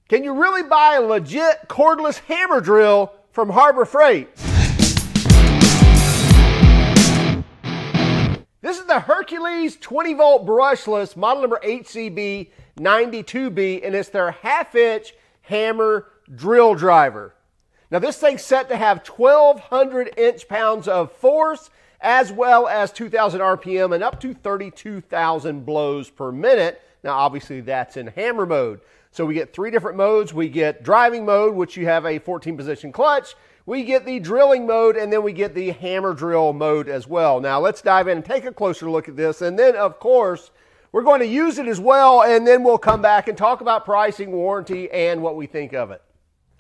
Can you really buy a legit cordless hammer drill from Harbor Freight? This is the Hercules 20-volt brushless, model number HCB92B, and it's their half-inch hammer drill driver. Now this thing's set to have 1,200 inch-pounds of force, as well as 2,000 RPM and up to 32,000 blows per minute. Now obviously that's in hammer mode. So we get three different modes. We get driving mode, which you have a 14-position clutch. We get the drilling mode, and then we get the hammer drill mode as well. Now let's dive in and take a closer look at this. And then, of course, we're going to use it as well, and then we'll come back and talk about pricing, warranty, and what we think of it.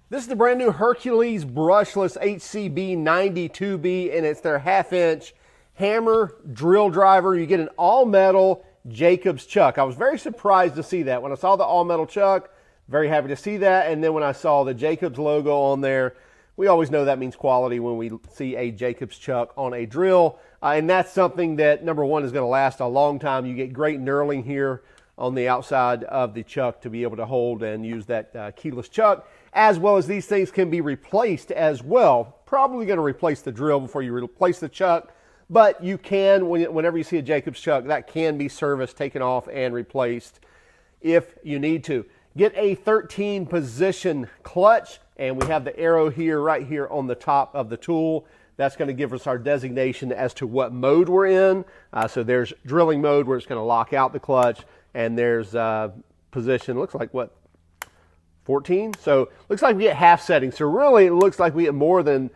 This is the brand new Hercules Brushless HCB92B, and it's their half-inch hammer drill driver. You get an all-metal Jacobs chuck. I was very surprised to see that. When I saw the all-metal chuck, very happy to see that. And then when I saw the Jacobs logo on there, we always know that means quality when we see a Jacobs chuck on a drill. And that's something that, number one, is going to last a long time. You get great knurling here on the outside of the chuck to be able to hold and use that keyless chuck, as well as these things can be replaced as well. Probably going to replace the drill before you replace the chuck. But you can, whenever you see a Jacobs chuck, that can be serviced, taken off, and replaced if you need to. Get a 13-position clutch, and we have the arrow here, right here on the top of the tool. That's going to give us our designation as to what mode we're in. So there's drilling mode, where it's going to lock out the clutch, and there's position, looks like what, 14? So looks like we get half settings. So really, it looks like we get more than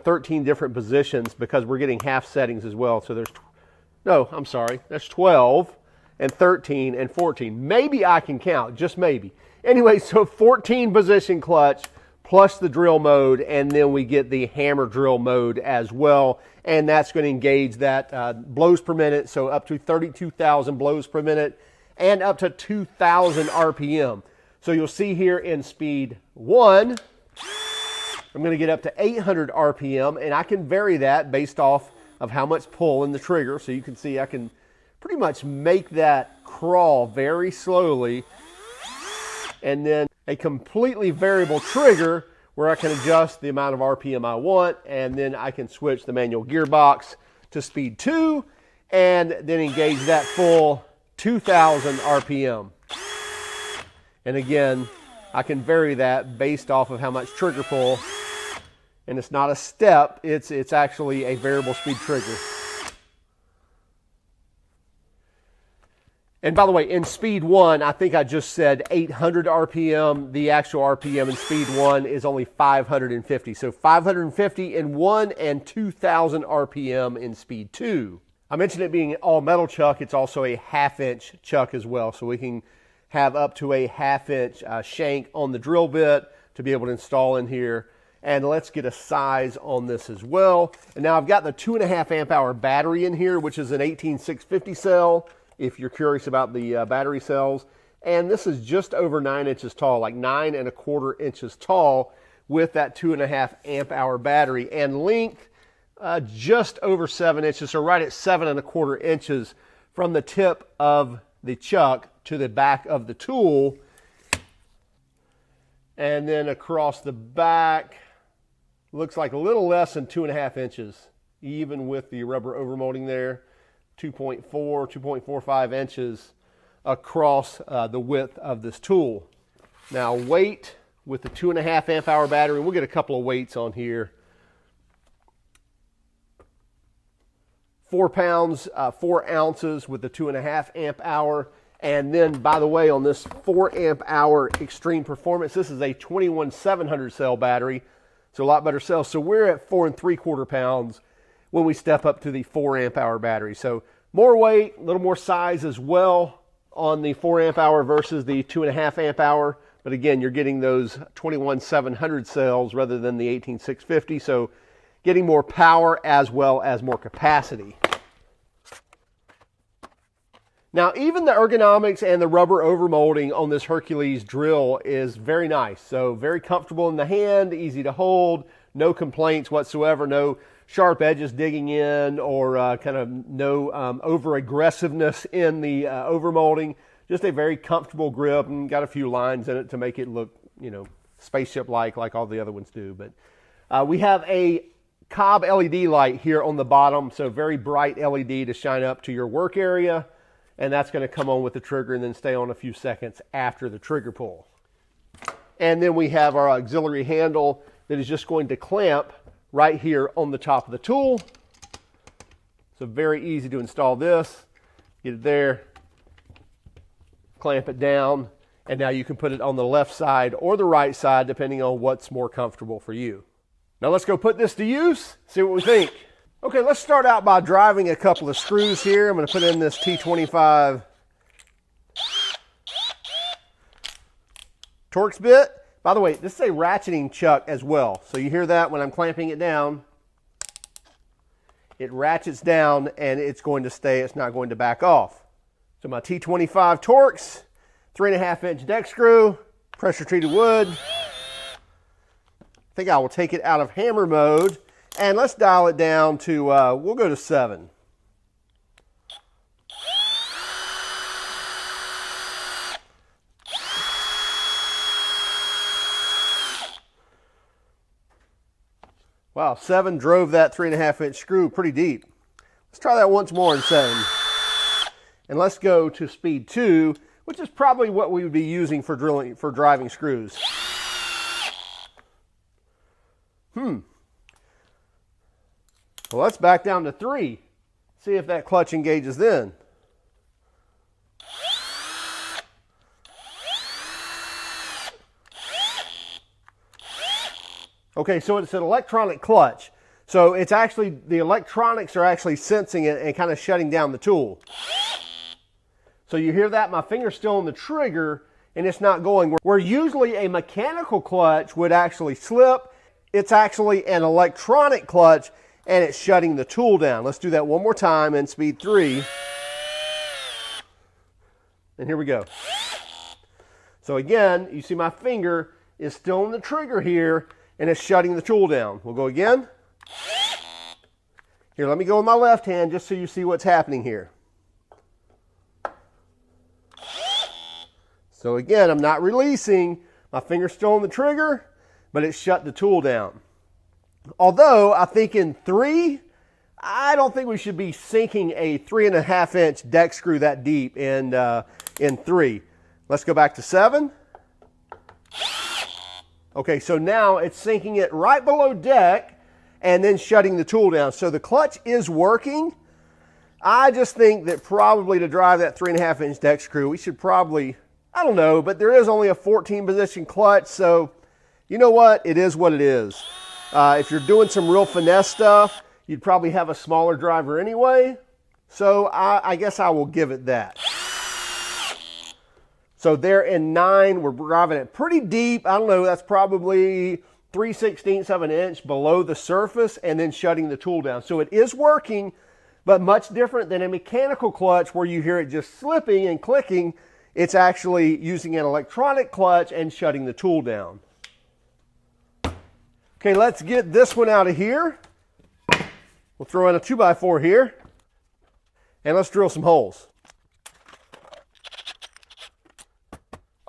13 different positions, because we're getting half settings as well. So there's, no, I'm sorry, there's 12 and 13 and 14. Maybe I can count, just maybe. Anyway, so 14 position clutch plus the drill mode, and then we get the hammer drill mode as well. And that's going to engage that blows per minute, so up to 32,000 blows per minute and up to 2,000 RPM. So you'll see here in speed 1, I'm going to get up to 800 RPM, and I can vary that based off of how much pull in the trigger. So you can see I can pretty much make that crawl very slowly, and then a completely variable trigger where I can adjust the amount of RPM I want, and then I can switch the manual gearbox to speed 2 and then engage that full 2,000 RPM. And again, I can vary that based off of how much trigger pull. And it's not a step, it's actually a variable speed trigger. And by the way, in speed 1, I think I just said 800 RPM. The actual RPM in speed 1 is only 550. So 550 in 1 and 2,000 RPM in speed 2. I mentioned it being an all-metal chuck. It's also a half-inch chuck as well. So we can have up to a half-inch shank on the drill bit to be able to install in here. And let's get a size on this as well. And now I've got the 2.5 amp hour battery in here, which is an 18650 cell, if you're curious about the battery cells. And this is just over 9 inches tall, like 9.25 inches tall, with that 2.5 amp hour battery. And length, just over 7 inches, so right at 7.25 inches from the tip of the chuck to the back of the tool. And then across the back, looks like a little less than 2.5 inches, even with the rubber overmolding there. 2.45 inches across the width of this tool. Now weight with the 2.5 amp hour battery, we'll get a couple of weights on here. 4 pounds, 4 ounces with the 2.5 amp hour. And then, by the way, on this 4 amp hour extreme performance, this is a 21700 cell battery. So a lot better cell. So we're at 4 3/4 pounds when we step up to the 4 amp hour battery. So more weight, a little more size as well on the 4 amp hour versus the 2.5 amp hour. But again, you're getting those 21700 cells rather than the 18650. So getting more power as well as more capacity. Now, even the ergonomics and the rubber overmolding on this Hercules drill is very nice. So very comfortable in the hand, easy to hold, no complaints whatsoever, no sharp edges digging in or kind of no over-aggressiveness in the overmolding. Just a very comfortable grip, and got a few lines in it to make it look you know, spaceship-like all the other ones do. But we have a cob LED light here on the bottom, so very bright LED to shine up to your work area, and that's going to come on with the trigger and then stay on a few seconds after the trigger pull. And then we have our auxiliary handle that is just going to clamp right here on the top of the tool. So very easy to install this. Get it there, clamp it down, and now you can put it on the left side or the right side depending on what's more comfortable for you. Now let's go put this to use, see what we think. Okay, let's start out by driving a couple of screws here. I'm going to put in this T25 Torx bit. By the way, this is a ratcheting chuck as well. So you hear that when I'm clamping it down. It ratchets down and it's going to stay, it's not going to back off. So my T25 Torx, 3.5-inch deck screw, pressure treated wood. I think I will take it out of hammer mode and let's dial it down to, we'll go to 7. Wow, 7 drove that 3.5-inch screw pretty deep. Let's try that once more in 7. And let's go to speed 2, which is probably what we would be using for driving screws. Well, let's back down to 3. See if that clutch engages then. Okay, so it's an electronic clutch. So it's actually, the electronics are actually sensing it and kind of shutting down the tool. So you hear that? My finger's still on the trigger and it's not going. Where usually a mechanical clutch would actually slip, it's actually an electronic clutch and it's shutting the tool down. Let's do that one more time in speed 3. And here we go. So again, you see my finger is still on the trigger here and it's shutting the tool down. We'll go again. Here, let me go with my left hand just so you see what's happening here. So again, I'm not releasing. My finger's still on the trigger, but it shut the tool down. Although, I think in 3, I don't think we should be sinking a 3.5-inch deck screw that deep in 3. Let's go back to 7. Okay, so now it's sinking it right below deck and then shutting the tool down. So the clutch is working. I just think that probably to drive that 3.5-inch deck screw, we should probably, I don't know, but there is only a 14-position clutch, so you know what? It is what it is. If you're doing some real finesse stuff, you'd probably have a smaller driver anyway. So I guess I will give it that. So there in 9, we're driving it pretty deep. I don't know, that's probably 3/16 of an inch below the surface and then shutting the tool down. So it is working, but much different than a mechanical clutch where you hear it just slipping and clicking. It's actually using an electronic clutch and shutting the tool down. Okay, let's get this one out of here. We'll throw in a 2x4 here and let's drill some holes.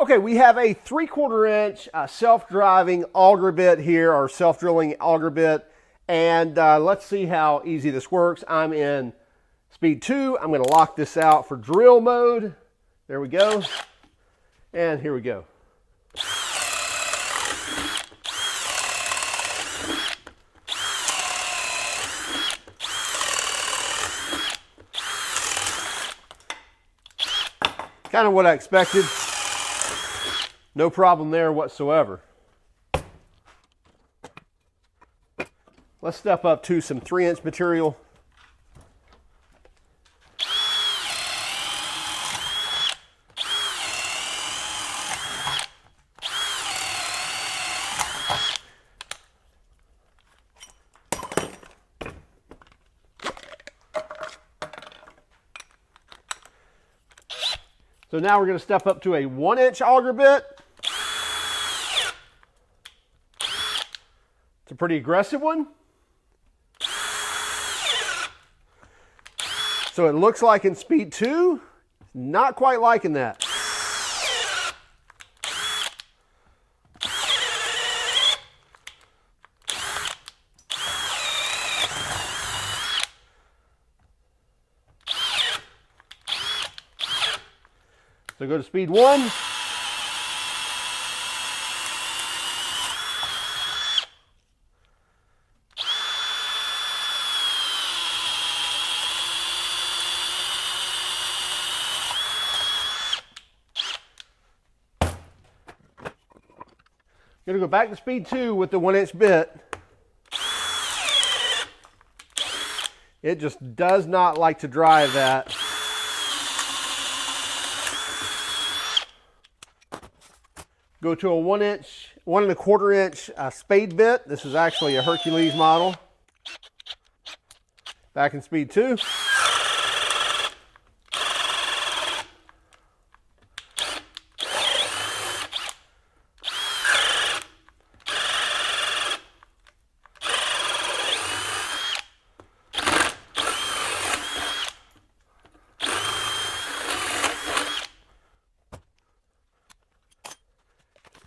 Okay, we have a 3/4-inch self-driving auger bit here, or self-drilling auger bit, and let's see how easy this works. I'm in speed 2. I'm going to lock this out for drill mode. There we go, and here we go. Kind of what I expected. No problem there whatsoever. Let's step up to some 3-inch material. So now we're going to step up to a 1-inch auger bit. It's a pretty aggressive one. So it looks like in speed 2, not quite liking that. So go to speed 1. Gonna go back to speed 2 with the 1-inch bit. It just does not like to drive that. Go to a 1-inch, 1 1/4 inch spade bit. This is actually a Hercules model. Back in speed 2.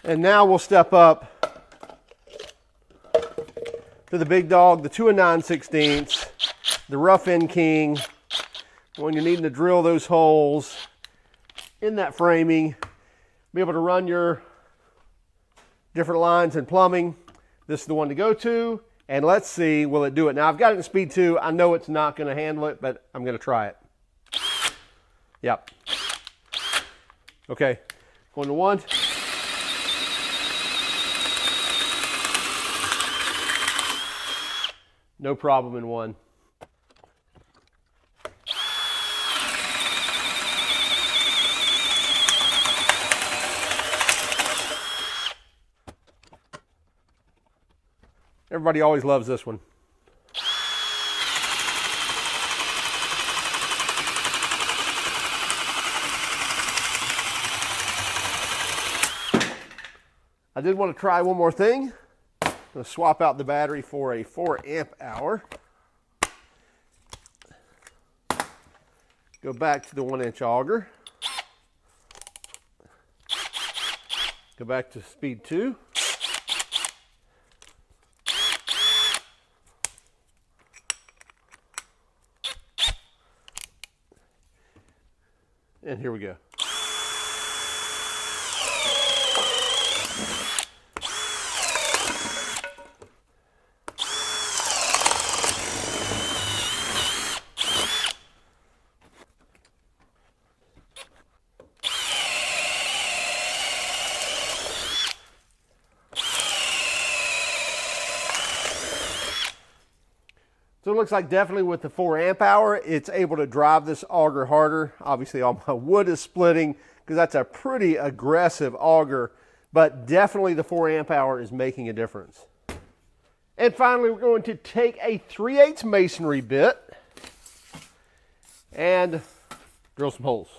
And now we'll step up to the big dog, the 2 9/16, the rough end king, when you're needing to drill those holes in that framing, be able to run your different lines and plumbing. This is the one to go to, and let's see, will it do it? Now I've got it in speed 2. I know it's not going to handle it, but I'm going to try it. Yep. Okay, going to 1. No problem in 1. Everybody always loves this one. I did want to try one more thing. I'm going to swap out the battery for a 4 amp hour. Go back to the 1-inch auger. Go back to speed 2. And here we go. So it looks like definitely with the 4 amp hour, it's able to drive this auger harder. Obviously all my wood is splitting because that's a pretty aggressive auger, but definitely the 4 amp hour is making a difference. And finally, we're going to take a 3/8 masonry bit and drill some holes.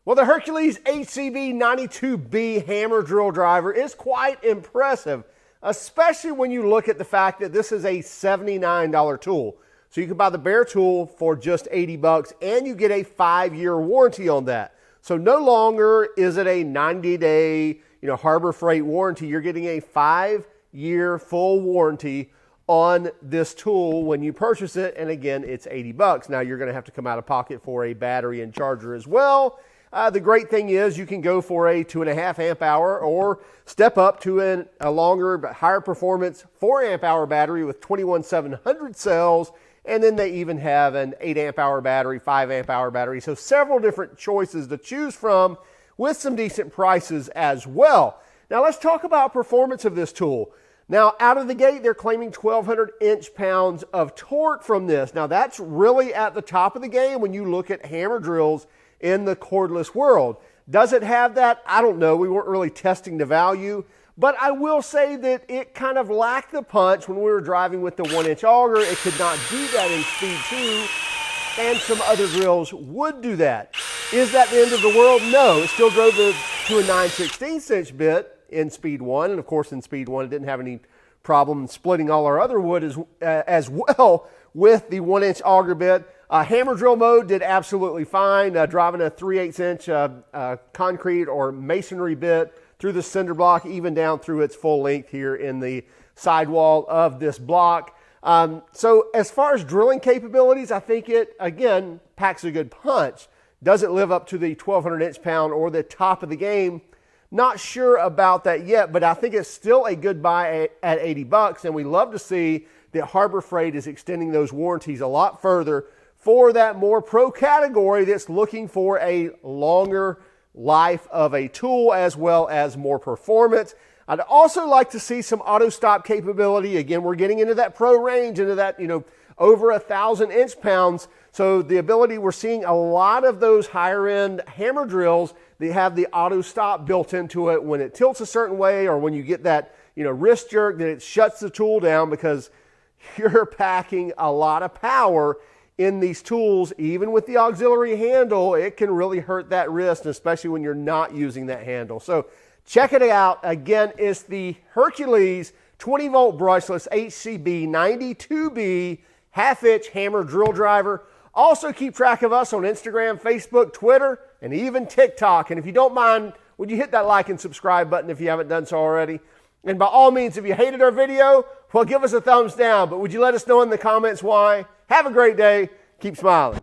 Well, the Hercules HCB92B Hammer Drill Driver is quite impressive, especially when you look at the fact that this is a $79 tool. So you can buy the bare tool for just 80 bucks and you get a 5-year warranty on that. So no longer is it a 90-day, Harbor Freight warranty. You're getting a 5-year full warranty on this tool when you purchase it. And again, it's 80 bucks. Now you're going to have to come out of pocket for a battery and charger as well. The great thing is you can go for a 2.5 amp hour or step up to a longer but higher performance 4 amp hour battery with 21700 cells And then they even have an 8 amp hour battery, 5 amp hour battery. So several different choices to choose from with some decent prices as well. Now let's talk about performance of this tool. Now out of the gate, they're claiming 1,200 inch-pounds of torque from this. Now that's really at the top of the game when you look at hammer drills in the cordless world. Does it have that? I don't know. We weren't really testing the value. But I will say that it kind of lacked the punch when we were driving with the 1-inch auger. It could not do that in Speed 2, and some other drills would do that. Is that the end of the world? No. It still drove to a 9/16 inch bit in Speed 1, and of course in Speed 1 it didn't have any problem splitting all our other wood as well with the 1-inch auger bit. Hammer drill mode did absolutely fine, driving a 3/8 inch concrete or masonry bit through the cinder block, even down through its full length here in the sidewall of this block. So as far as drilling capabilities, I think it, again, packs a good punch. Does it live up to the 1,200 inch-pound or the top of the game? Not sure about that yet, but I think it's still a good buy at 80 bucks, and we love to see that Harbor Freight is extending those warranties a lot further for that more pro category that's looking for a longer life of a tool as well as more performance. I'd also like to see some auto stop capability. Again, we're getting into that pro range, into that, over 1,000 inch-pounds. So the ability, we're seeing a lot of those higher end hammer drills that have the auto stop built into it when it tilts a certain way, or when you get that, wrist jerk, that it shuts the tool down because you're packing a lot of power in these tools. Even with the auxiliary handle, it can really hurt that wrist, especially when you're not using that handle. So check it out. Again, it's the Hercules 20-volt brushless HCB92B half-inch hammer drill driver. Also keep track of us on Instagram, Facebook, Twitter, and even TikTok. And if you don't mind, would you hit that like and subscribe button if you haven't done so already? And by all means, if you hated our video, well, give us a thumbs down. But would you let us know in the comments why? Have a great day. Keep smiling.